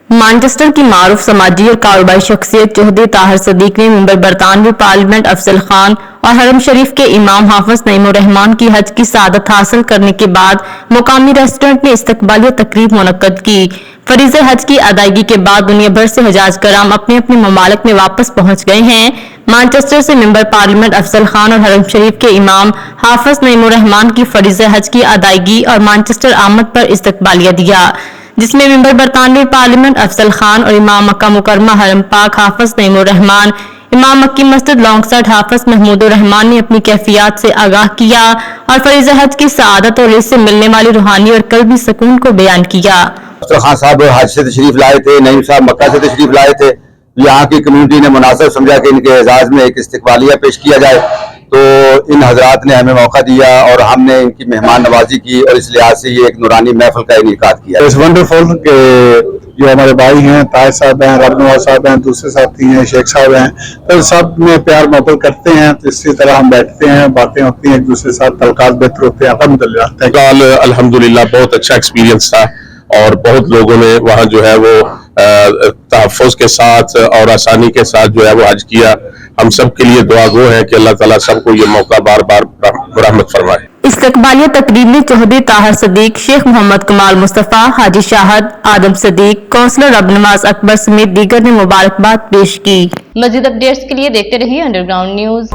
Manchester کی معروف سماجی اور کاروباری شخصیت چودھری طاہر صدیق نے ممبر برطانوی پارلیمنٹ افضل خان اور حرم شریف کے امام حافظ نعیم الرحمان کی حج کی سعادت حاصل کرنے کے بعد مقامی ریسٹورنٹ میں استقبالیہ تقریب منعقد کی۔ فریضہ حج کی ادائیگی کے بعد دنیا بھر سے حجاج کرام اپنے اپنے ممالک میں واپس پہنچ گئے ہیں۔ مانچسٹر سے ممبر پارلیمنٹ افضل خان اور حرم شریف کے امام حافظ نعیم الرحمان کی فریضہ حج کی ادائیگی اور مانچسٹر آمد پر استقبالیہ دیا، جس میں ممبر برطانوی پارلیمنٹ افضل خان اور امام مکہ مکرمہ حرم پاک حافظ نعیم الرحمان، امام مکی مسجد لانگ سائٹ حافظ محمود الرحمان نے اپنی کیفیات سے آگاہ کیا اور فریضہ حج کی سعادت اور اس سے ملنے والی روحانی اور قلبی سکون کو بیان کیا۔ افضل خان صاحب حج سے تشریف لائے تھے، نعیم صاحب مکہ سے تشریف لائے تھے۔ یہاں کی کمیونٹی نے مناسب سمجھا کہ ان کے اعزاز میں ایک استقبالیہ پیش کیا جائے، تو ان حضرات نے ہمیں موقع دیا اور ہم نے ان کی مہمان نوازی کی اور اس لحاظ سے یہ ایک نورانی محفل کا انعقاد کیا۔ اٹس ونڈرفل کہ جو ہمارے بھائی ہیں طاہر صاحب ہیں، رب نواز صاحب ہیں، دوسرے ساتھی ہیں شیخ صاحب ہیں، تو سب میں پیار محبت کرتے ہیں، تو اسی طرح ہم بیٹھتے ہیں، باتیں ہوتی ہیں، ایک دوسرے کے ساتھ تعلقات بہتر ہوتے ہیں۔ الحمدللہ الحمدللہ بہت اچھا ایکسپیرینس تھا اور بہت لوگوں نے وہاں جو ہے وہ تحفظ کے ساتھ اور آسانی کے ساتھ جو ہے وہ حج کیا۔ ہم سب کے لیے دعا گو ہے کہ اللہ تعالیٰ سب کو یہ موقع بار بار رحمت فرمائے۔ استقبالیہ تقریب میں چودھری طاہر صدیق، شیخ محمد کمال مصطفیٰ، حاجی شاہد، آدم صدیق، کونسلر رب نواز اکبر سمیت دیگر نے مبارکباد پیش کی۔ مزید اپڈیٹس کے لیے دیکھتے رہیے انڈر گراؤنڈ نیوز۔